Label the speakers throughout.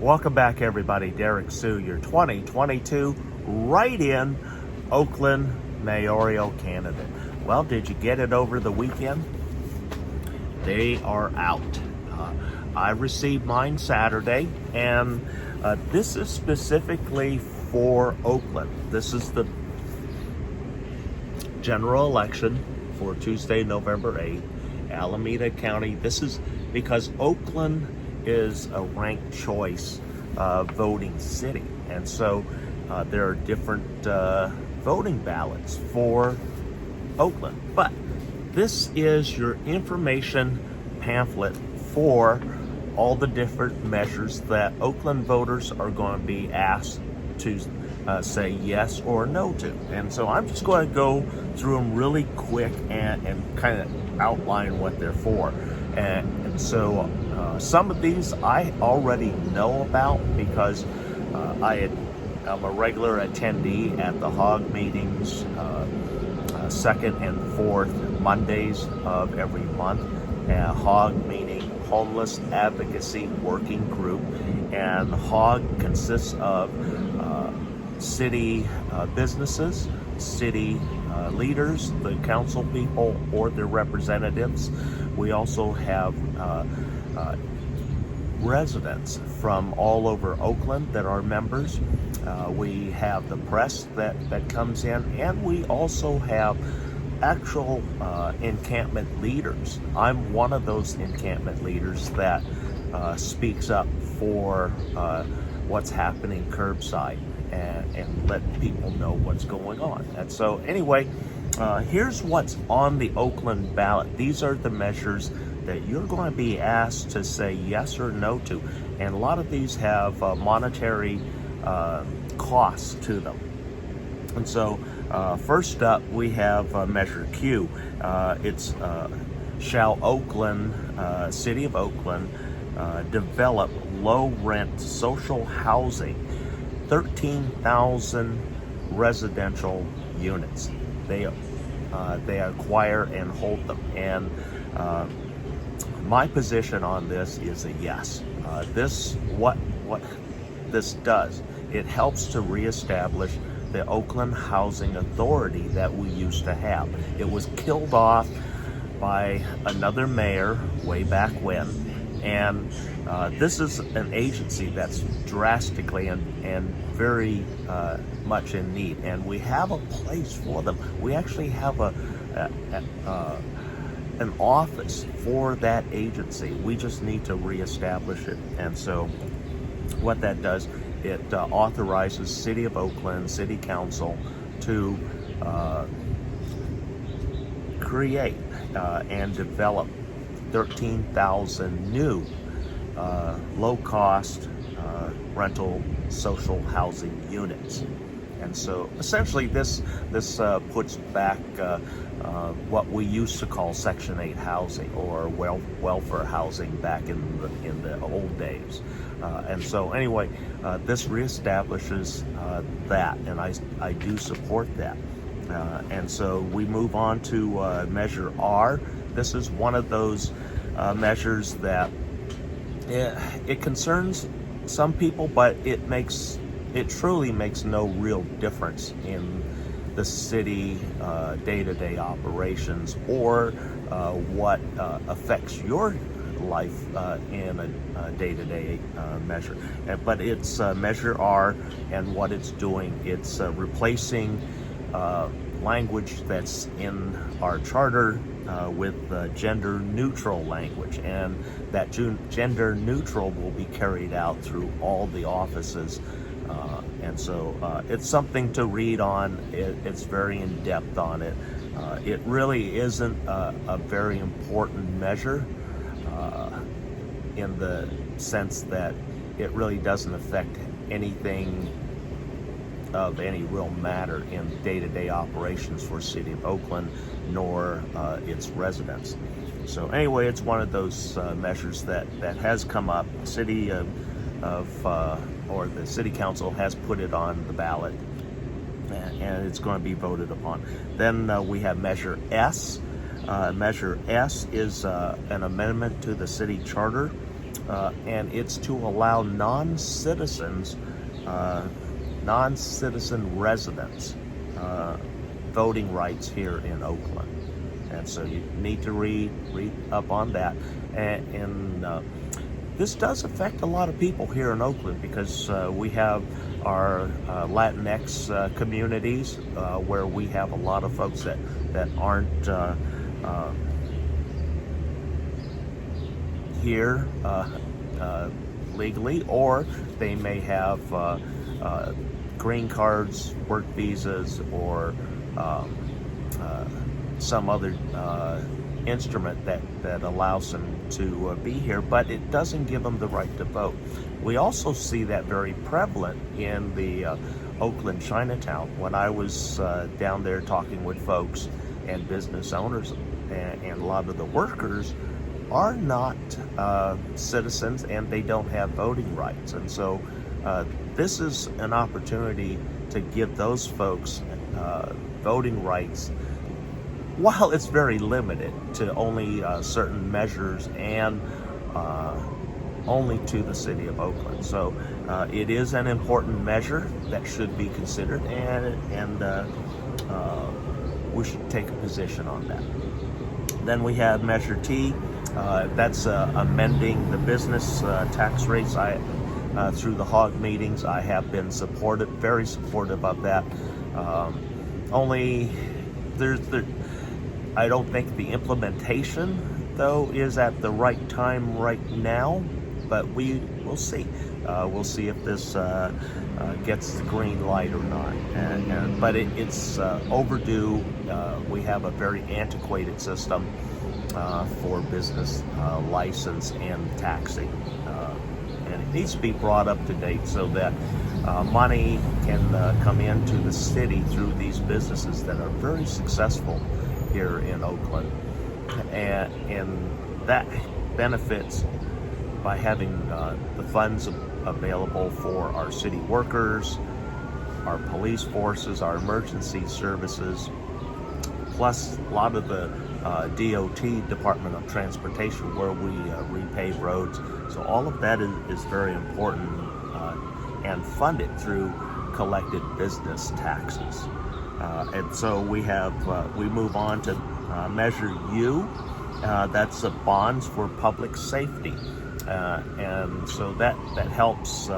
Speaker 1: Welcome back, everybody. Derrick Soo, your 2022 write-in Oakland mayoral candidate. Well, did you get it over the weekend? They are out. I received mine Saturday, and this is specifically for Oakland. This is the general election for Tuesday, November 8th, Alameda County. This is because Oakland is a ranked choice voting city, and so there are different voting ballots for Oakland. But this is your information pamphlet for all the different measures that Oakland voters are going to be asked to say yes or no to. And so I'm just going to go through them really quick and kind of outline what they're for. And so some of these I already know about because I'm a regular attendee at the HOG meetings, second and fourth Mondays of every month. HOG meaning Homeless Advocacy Working Group, and HOG consists of city businesses, city leaders, the council people or their representatives. We also have residents from all over Oakland that are members. We have the press that comes in, and we also have actual encampment leaders. I'm one of those encampment leaders that speaks up for what's happening curbside and let people know what's going on. And so anyway, here's what's on the Oakland ballot. These are the measures that you're going to be asked to say yes or no to. And a lot of these have monetary costs to them. And so first up, we have Measure Q. It's shall Oakland, City of Oakland, develop low-rent social housing, 13,000 residential units. They acquire and hold them. And my position on this is a yes. What this does, it helps to reestablish the Oakland Housing Authority that we used to have. It was killed off by another mayor way back when, and this is an agency that's drastically and very much in need, and we have a place for them. We actually have an office for that agency. We just need to reestablish it. And so what that does, it authorizes City of Oakland City Council to create and develop 13,000 new low-cost rental social housing units. And so essentially this puts back what we used to call Section 8 housing or welfare housing back in the old days. And so anyway, this reestablishes that, and I do support that. And so we move on to Measure R. This is one of those measures that it concerns some people, but it truly makes no real difference in the city day-to-day operations or what affects your life in a day-to-day measure. But it's Measure R, and what it's doing, it's replacing language that's in our charter with gender neutral language, and that gender neutral will be carried out through all the offices. And so it's something to read on. It's very in depth on it. It really isn't a very important measure in the sense that it really doesn't affect anything of any real matter in day-to-day operations for City of Oakland, nor its residents. So anyway, it's one of those measures that has come up. City or the City Council has put it on the ballot, and it's going to be voted upon. Then we have Measure S. Measure S is an amendment to the city charter and it's to allow non-citizens, non-citizen residents, voting rights here in Oakland. And so you need to read up on that. And this does affect a lot of people here in Oakland, because we have our Latinx communities where we have a lot of folks that aren't here legally, or they may have green cards, work visas, or some other instrument that allows them to be here, but it doesn't give them the right to vote. We also see that very prevalent in the Oakland Chinatown. When I was down there talking with folks and business owners, and a lot of the workers are not citizens, and they don't have voting rights. And so this is an opportunity to give those folks voting rights, while it's very limited to only certain measures and only to the city of Oakland. So it is an important measure that should be considered, and we should take a position on that. Then we have Measure T. That's amending the business tax rates. Through the HOG meetings, I have been very supportive of that. I don't think the implementation, though, is at the right time right now, but we'll see. We'll see if this gets the green light or not. But it's overdue. We have a very antiquated system for business license and taxing. And it needs to be brought up to date so that money can come into the city through these businesses that are very successful here in Oakland, and that benefits by having the funds available for our city workers, our police forces, our emergency services, plus a lot of the DOT, Department of Transportation, where we repave roads. So all of that is very important and funded through collected business taxes. And so we move on to Measure U. That's bonds for public safety. And so that helps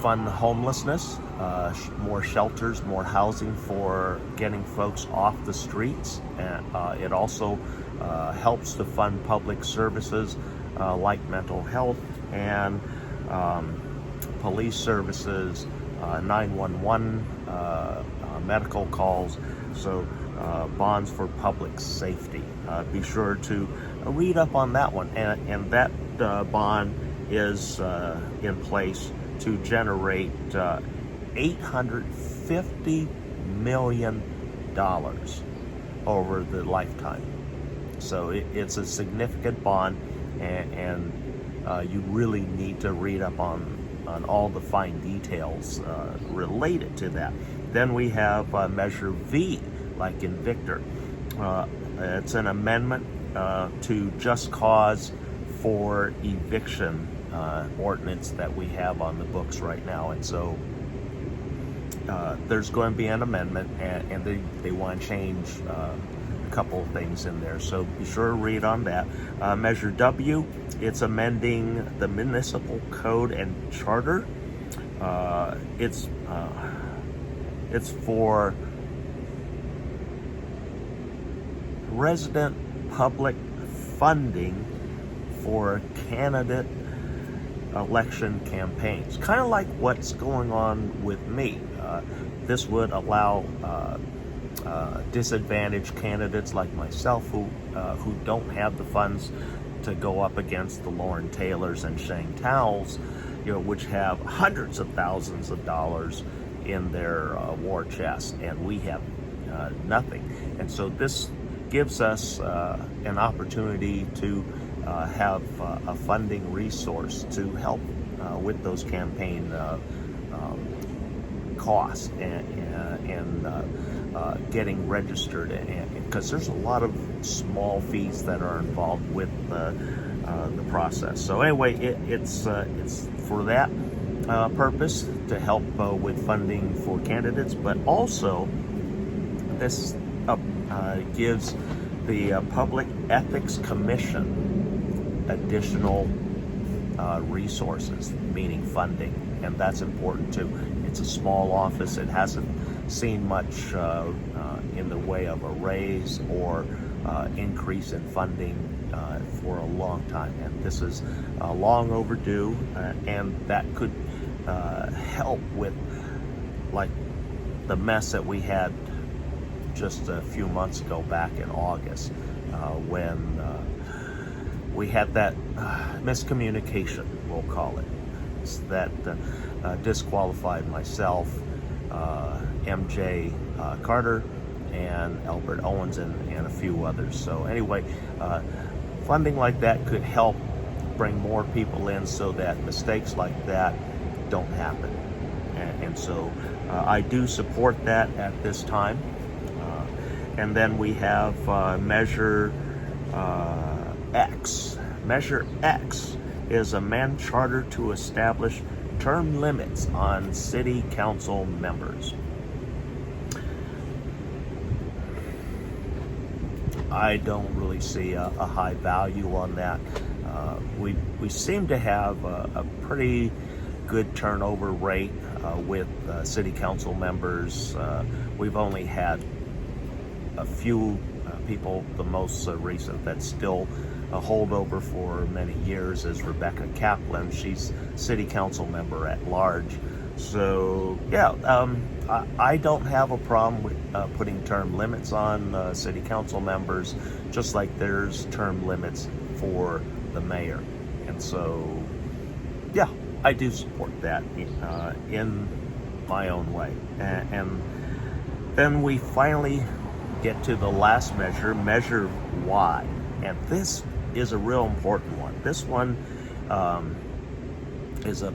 Speaker 1: fund homelessness, more shelters, more housing for getting folks off the streets. And it also helps to fund public services like mental health and police services, 911 medical calls. So bonds for public safety. Be sure to read up on that one. And that bond is in place to generate $850 million over the lifetime. So it's a significant bond, and you really need to read up on all the fine details related to that. Then we have Measure V, like in Victor. It's an amendment to just cause for eviction ordinance that we have on the books right now. And so there's going to be an amendment, and they want to change a couple of things in there. So be sure to read on that. Measure W, it's amending the municipal code and charter. It's for resident public funding for candidate election campaigns, kind of like what's going on with me. This would allow disadvantaged candidates like myself who don't have the funds to go up against the Lauren Taylors and Shane Towles, which have hundreds of thousands of dollars in their war chest, and we have nothing. And so this gives us an opportunity to have a funding resource to help with those campaign costs and getting registered, and because there's a lot of small fees that are involved with the process. So anyway, it's for that purpose, to help with funding for candidates, but also this gives the Public Ethics Commission additional resources, meaning funding, and that's important too. It's a small office. It hasn't seen much in the way of a raise or increase in funding for a long time, and this is long overdue, and that could help with like the mess that we had just a few months ago back in August, when we had that miscommunication, we'll call it, that disqualified myself, MJ Carter, and Albert Owens, and a few others. So anyway, funding like that could help bring more people in so that mistakes like that don't happen. And so I do support that at this time. And then we have Measure X. Measure X is a man charter to establish term limits on city council members. I don't really see a high value on that. We seem to have a pretty good turnover rate with city council members. We've only had a few people. The most recent that's still a holdover for many years is Rebecca Kaplan. She's city council member at large. So yeah, I don't have a problem with putting term limits on city council members, just like there's term limits for the mayor. And so yeah, I do support that in my own way. And then we finally get to the last measure, Measure Y. And this is a real important one. This one is a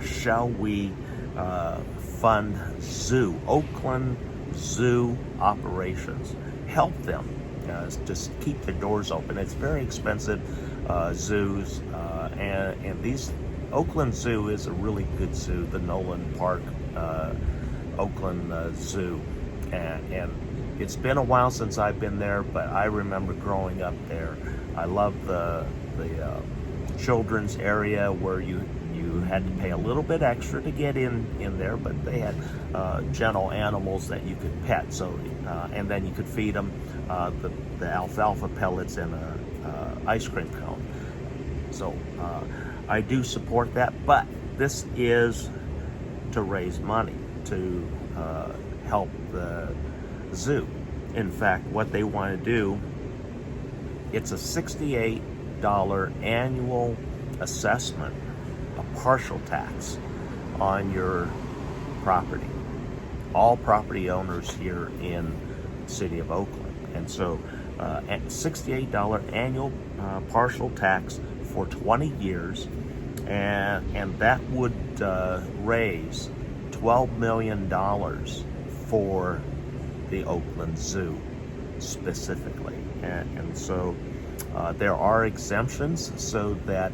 Speaker 1: shall we fund zoo, Oakland Zoo operations, help them just keep the doors open. It's very expensive, zoos, and these Oakland Zoo is a really good zoo, the Nolan Park Oakland Zoo, and it's been a while since I've been there, but I remember growing up there. I love the children's area where you had to pay a little bit extra to get in there, but they had gentle animals that you could pet. So and then you could feed them the alfalfa pellets in a ice cream cone. So I do support that, but this is to raise money to help the zoo. In fact, what they want to do, it's a $68 annual assessment, a partial tax on your property. All property owners here in the city of Oakland. And so $68 annual partial tax for 20 years, and that would raise $12 million for the Oakland Zoo specifically. And so there are exemptions so that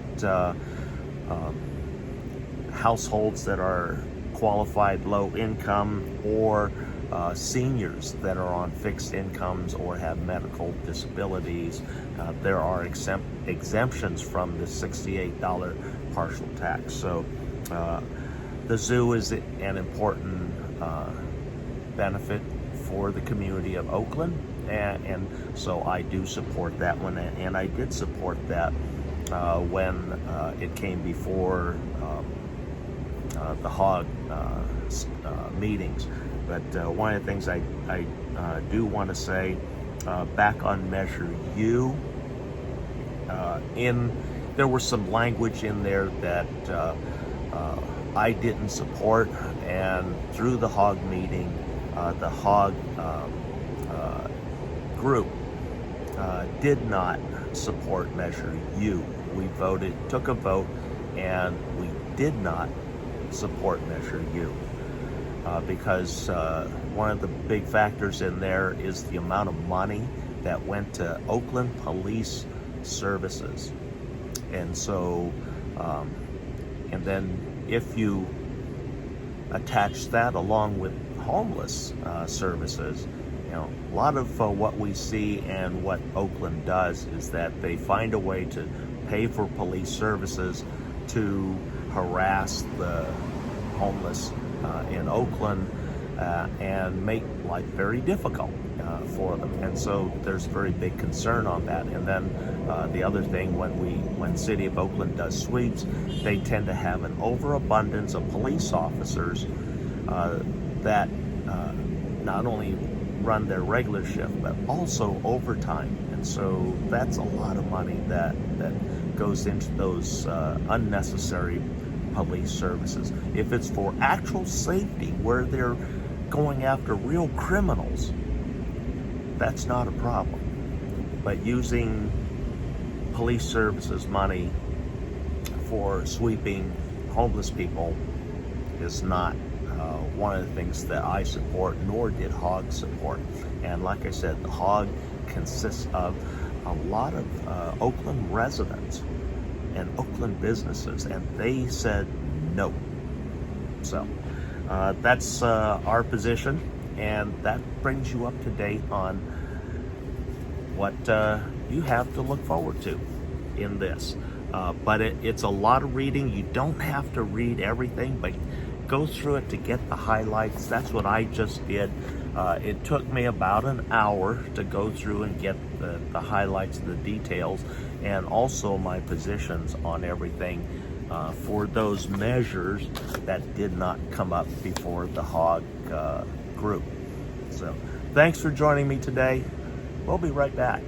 Speaker 1: households that are qualified low income, or seniors that are on fixed incomes or have medical disabilities, there are exemptions from the $68 partial tax. So the zoo is an important benefit for the community of Oakland, and so I do support that one, and I did support that when it came before the hog meetings. But one of the things I do want to say, back on Measure U, there was some language in there that I didn't support, and through the hog meeting, the hog group did not support Measure U. We took a vote, and we did not support Measure U. because one of the big factors in there is the amount of money that went to Oakland Police Services. And so, and then if you attach that along with homeless services, you know, a lot of what we see and what Oakland does is that they find a way to pay for police services to harass the homeless in Oakland and make life very difficult for them. And so there's very big concern on that. And then the other thing, when City of Oakland does sweeps, they tend to have an overabundance of police officers that not only run their regular shift, but also overtime. And so that's a lot of money that goes into those unnecessary police services. If it's for actual safety, where they're going after real criminals, that's not a problem. But using police services money for sweeping homeless people is not one of the things that I support, nor did HOG support. And like I said, the HOG consists of a lot of Oakland residents and Oakland businesses, and they said no. So that's our position, and that brings you up to date on what you have to look forward to in this. But it's a lot of reading. You don't have to read everything, but go through it to get the highlights. That's what I just did. It took me about an hour to go through and get the highlights, the details, and also my positions on everything for those measures that did not come up before the HOG group. So thanks for joining me today. We'll be right back.